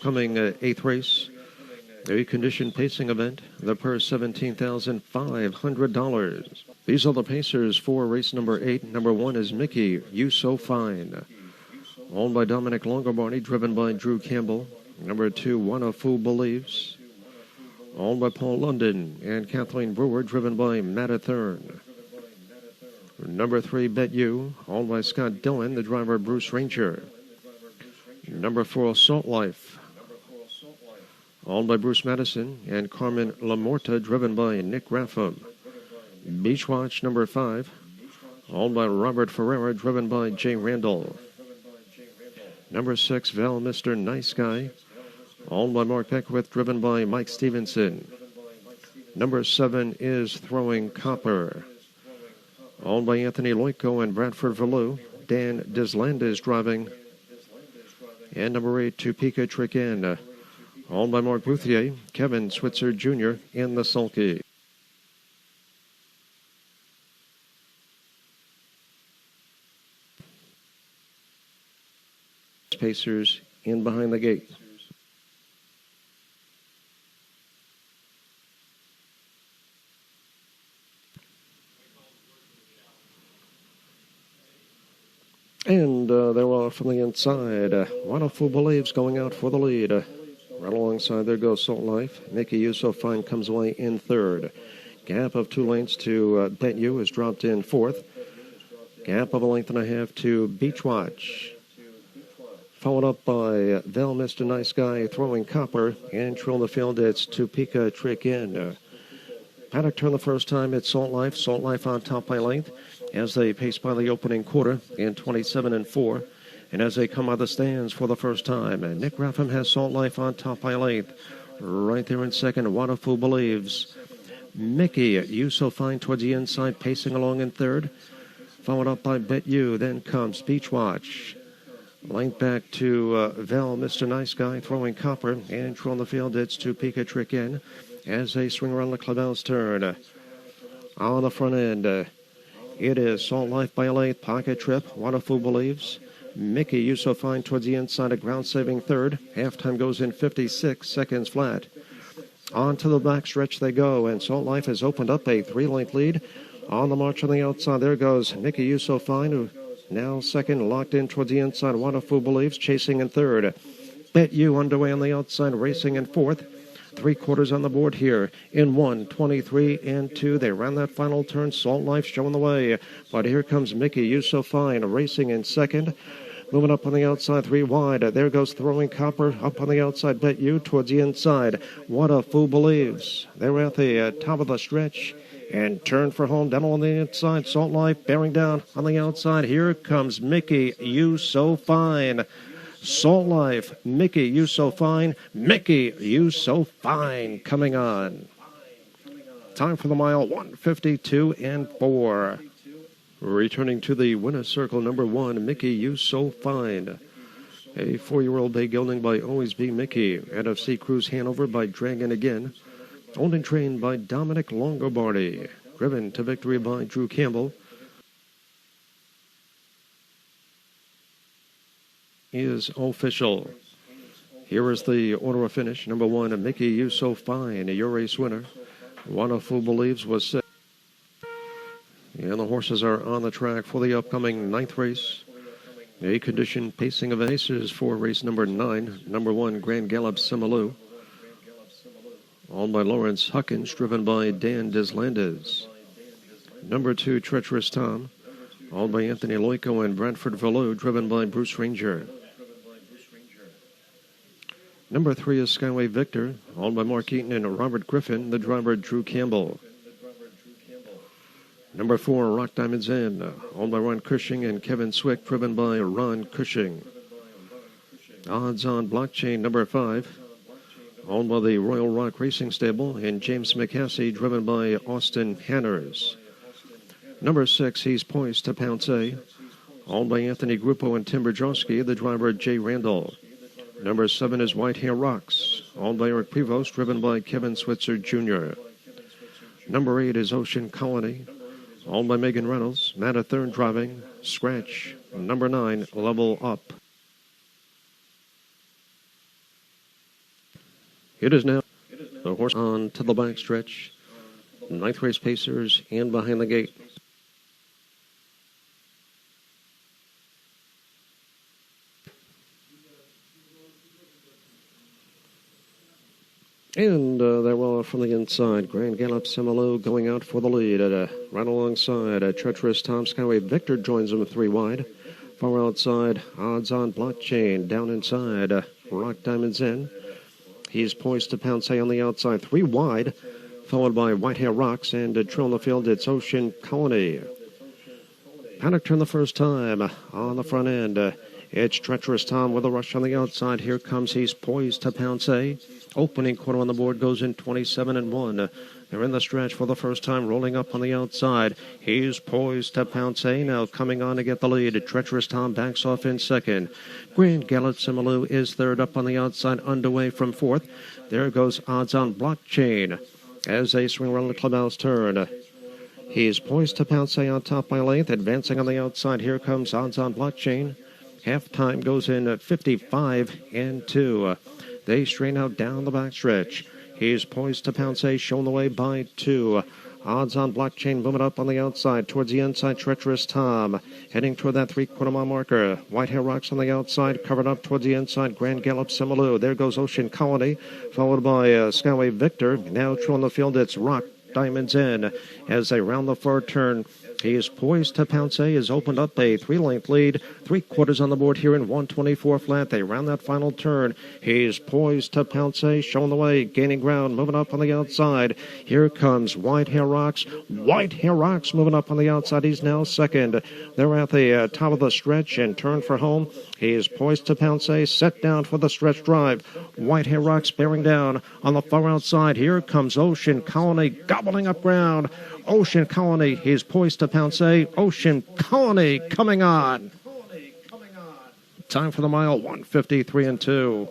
upcoming eighth race, a condition pacing event. The purse $17,500. These are the pacers for race number 8. Number 1 is Mickey, You So Fine, owned by Dominic Longobardi, driven by Drew Campbell. Number 2, What a Fool Believes, owned by Paul London and Kathleen Brewer, driven by Matt Athern. Number 3, Bet You, owned by Scott Dillon, the driver Bruce Ranger. Number 4, Salt Life, owned by Bruce Madison and Carmen Lamorta, driven by Nick Raffam. Beach Watch, number 5, owned by Robert Ferreira, driven by Jay Randall. Number 6, Val Mr. Nice Guy, owned by Mark Beckwith, driven by Mike Stevenson. Number 7 is Throwing Copper, owned by Anthony Loico and Bradford Valou. Dan Dislanda is driving. And number 8, Topeka Trick In, owned by Mark Bouthier, Kevin Switzer Jr., and the Sulky. Pacers in behind the gate. And they're off from the inside. What a Fool Believes going out for the lead. Right alongside there goes Salt Life. Mickey You So Fine comes away in third. Gap of 2 lengths to Bet You is dropped in fourth. Gap of a length and a half to Beach Watch, followed up by Val Mr. Nice Guy, Throwing Copper, and trail the field, it's Topeka Trick In. Paddock turn the first time, it's Salt Life. Salt Life on top by length as they pace by the opening quarter in 27-4. And as they come out of the stands for the first time, and Nick Raffam has Salt Life on top by length. Right there in second, What a Fool Believes. Mickey, You So Fine towards the inside, pacing along in third. Followed up by Bet You, then comes Beach Watch. Length back to Val, Mr. Nice Guy, Throwing Copper, and on the field, it's Topeka Trick In as they swing around the clubhouse turn. On the front end, it is Salt Life by a length, Pocket Trip, What a Fool Believes. Mickey, You So Fine towards the inside, a ground-saving third. Halftime goes in 56 seconds flat. On to the back stretch they go, and Salt Life has opened up a 3-length lead. On the march on the outside, there goes Mickey, You So Fine, who now second, locked in towards the inside. What a Fool Believes, chasing in third. Bet You underway on the outside, racing in fourth. 3/4 on the board here in 1:23-2. They ran that final turn. Salt Life showing the way. But here comes Mickey, You So Fine, racing in second. Moving up on the outside, 3 wide. There goes Throwing Copper up on the outside. Bet You towards the inside. What a Fool Believes. They're at the top of the stretch. And turn for home down on the inside. Salt Life bearing down on the outside. Here comes Mickey, You So Fine. Salt Life, Mickey, You So Fine. Mickey, You So Fine coming on. Time for the mile, 1:52-4. Returning to the winner's circle, number 1, Mickey, You So Fine. A 4-year-old bay gelding by Always Be Mickey. NFC Cruise Hanover by Dragon Again. Owned and trained by Dominic Longobardi. Driven to victory by Drew Campbell. Is official. Here is the order of finish. Number 1, Mickey, You So Fine, your race winner. What a Fool Believes was 6. And the horses are on the track for the upcoming 9th race. A condition pacing of aces for race number 9. Number 1, Grand Gallop Simalou, owned by Lawrence Huckins, driven by Dan Deslandes. Number 2, Treacherous Tom, owned by Anthony Loico and Bradford Valou, driven by Bruce Ranger. Number 3 is Skyway Victor, owned by Mark Eaton and Robert Griffin, the driver Drew Campbell. Number 4, Rock Diamonds Inn, owned by Ron Cushing and Kevin Swick, driven by Ron Cushing. Odds on Blockchain, number 5, owned by the Royal Rock Racing Stable, and James McCaskey, driven by Austin Hanners. Number 6, He's Poised to Pounce, owned by Anthony Gruppo and Tim Brzezowski, the driver Jay Randall. Number 7 is White Hair Rocks, owned by Eric Prevost, driven by Kevin Switzer Jr. Number 8 is Ocean Colony, owned by Megan Reynolds, Matt Athern driving, Scratch. Number 9, Level Up. It is now the horse on to the backstretch. Ninth race pacers and behind the gate. And they're well from the inside. Grand Gallop Semelo going out for the lead. Right alongside, Treacherous Tom Skyway. Victor joins him 3 wide. Far outside, Odds On Blockchain. Down inside, Rock Diamonds In. He's poised to pounce on the outside. 3 wide, followed by Whitehair Rocks. And trail in the field, it's Ocean Colony. Paddock turned the first time on the front end. It's Treacherous Tom with a rush on the outside. Here comes He's Poised to Pounce. Opening quarter on the board goes in 27-1. They're in the stretch for the first time, rolling up on the outside. He's Poised to Pounce. Now coming on to get the lead. Treacherous Tom backs off in second. Grand Gallop Semelo is third up on the outside, underway from fourth. There goes Odds On Blockchain as they swing around the clubhouse turn. He's Poised to Pounce on top by length, advancing on the outside. Here comes Odds On Blockchain. Halftime goes in at 55-2. They straighten out down the backstretch. He's Poised to Pounce, shown the way by 2. Odds On Blockchain moving up on the outside. Towards the inside, Treacherous Tom. Heading toward that 3/4 mile marker. Whitehair Rocks on the outside, covered up towards the inside. Grand Gallop Semelo. There goes Ocean Colony, followed by Skyway Victor. Now trailing the field, it's Rock Diamonds In as they round the far turn. He is Poised to Pounce has opened up a 3-length lead. 3/4 on the board here in 124 flat. They round that final turn. He's Poised to Pounce, showing the way, gaining ground, moving up on the outside. Here comes Whitehair Rocks. Whitehair Rocks moving up on the outside. He's now second. They're at the top of the stretch and turn for home. He is Poised to Pounce, set down for the stretch drive. Whitehair Rocks bearing down on the far outside. Here comes Ocean Colony gobbling up ground. Ocean Colony, he's Poised to Pounce. Ocean Colony coming on. Time for the mile, 153-2.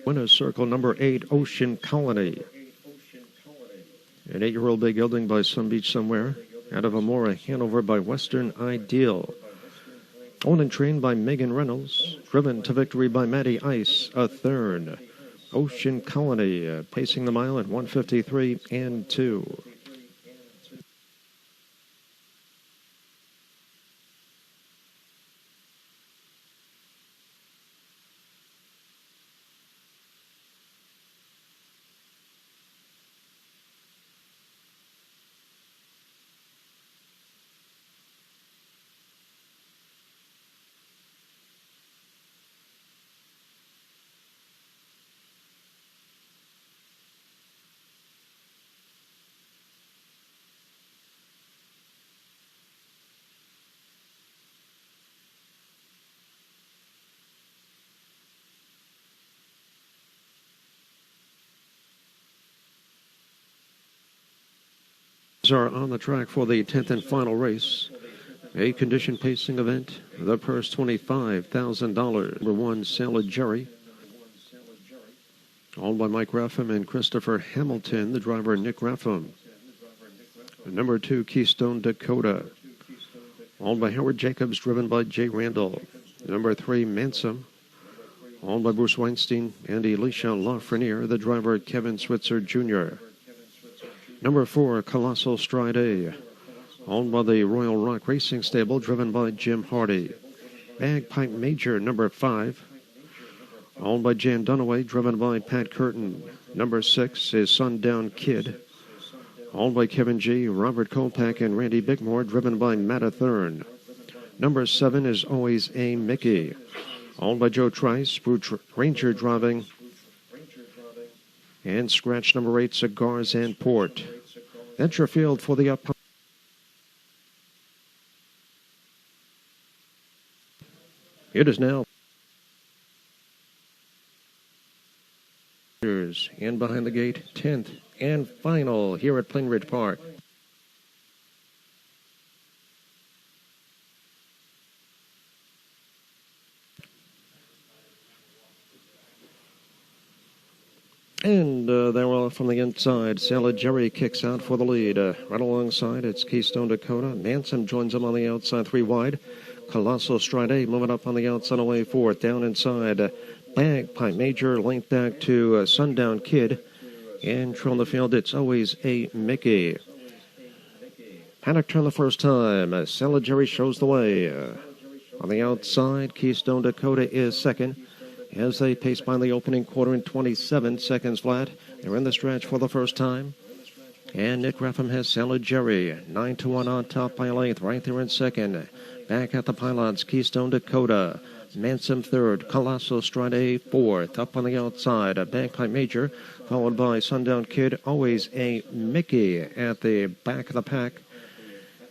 Winner's circle number 8, Ocean Colony. An 8-year-old big gelding by Sun Beach somewhere. Out of Amora, Hanover by Western Ideal. Owned and trained by Megan Reynolds. Driven to victory by Matty Ice, a third. Ocean Colony pacing the mile at 153-2. Are on the track for the 10th and final race. A condition pacing event. The purse $25,000. Number 1, Salad Jerry. Owned by Mike Raffam and Christopher Hamilton. The driver, Nick Raffam. Number 2, Keystone Dakota. Owned by Howard Jacobs, driven by Jay Randall. Number 3, Mansom. Owned by Bruce Weinstein and Elisha Lafreniere. The driver, Kevin Switzer Jr. Number 4, Colossal Stride A, owned by the Royal Rock Racing Stable, driven by Jim Hardy. Bagpipe Major, number 5, owned by Jan Dunaway, driven by Pat Curtin. Number 6 is Sundown Kid, owned by Kevin G., Robert Kolpak, and Randy Bickmore, driven by Matt Athern. Number 7 is Always A Mickey, owned by Joe Trice, Brute Ranger driving. And scratch number 8, Cigars and Port. That's your field for the up. It is now. And behind the gate, 10th and final here at Plainridge Park. And they're off from the inside. Salad Jerry kicks out for the lead. Right alongside, it's Keystone Dakota. Manson joins him on the outside, 3 wide. Colossal Stride A moving up on the outside away 4th. Down inside, Bagpipe Major linked back to Sundown Kid. And from the field, it's always a Mickey. Panic turn the first time. Saligeri shows the way. On the outside, Keystone Dakota is second as they pace by the opening quarter in 27 seconds flat. They're in the stretch for the first time. And Nick Reffem has Saligeri 9-1 on top by a length right there in second. Back at the pylons, Keystone Dakota. Manson third, Colossal Stride fourth. Up on the outside, a Bagpipe Major, followed by Sundown Kid. Always a Mickey at the back of the pack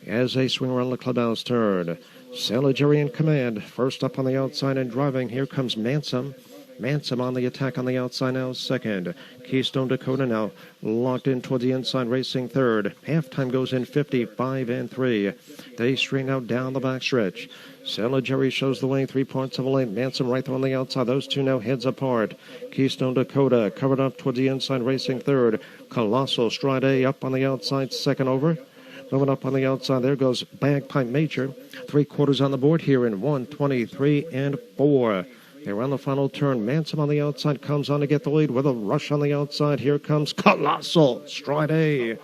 as they swing around the clubhouse turn. Saligeri in command. First up on the outside and driving. Here comes Manson. Manson on the attack on the outside now second. Keystone Dakota now locked in toward the inside, racing third. Halftime goes in 55-3. They straighten out down the backstretch. Saligeri shows the way, 3 points of a lane. Manson right there on the outside. Those two now heads apart. Keystone Dakota covered up toward the inside, racing third. Colossal Stride up on the outside, second over. Moving up on the outside, there goes Bagpipe Major. 3/4 on the board here in 1:23-4. They're on the final turn. Manson on the outside comes on to get the lead with a rush on the outside. Here comes Colossal Stride.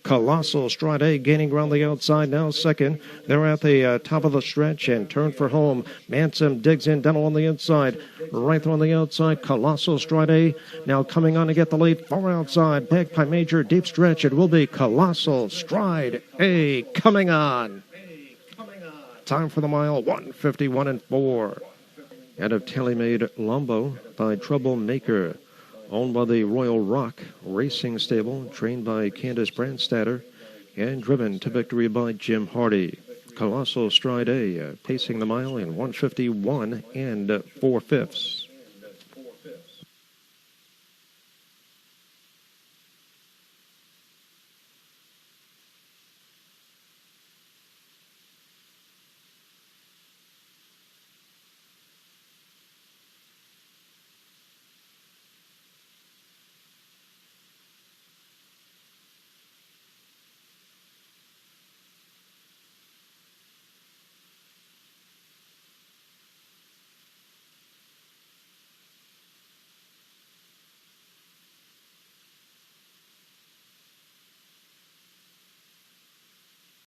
Colossal Stride gaining ground the outside now second. They're at the top of the stretch and turn for home. Manson digs in down on the inside. Right there on the outside, Colossal Stride now coming on to get the lead. Far outside, Bagpipe Major, deep stretch. It will be Colossal Stride coming on. Time for the mile, 1:51-4. Out of Tally-Made Lombo by Troublemaker, owned by the Royal Rock Racing Stable, trained by Candace Brandstatter, and driven to victory by Jim Hardy. Colossal Stride pacing the mile in 1:51 4/5.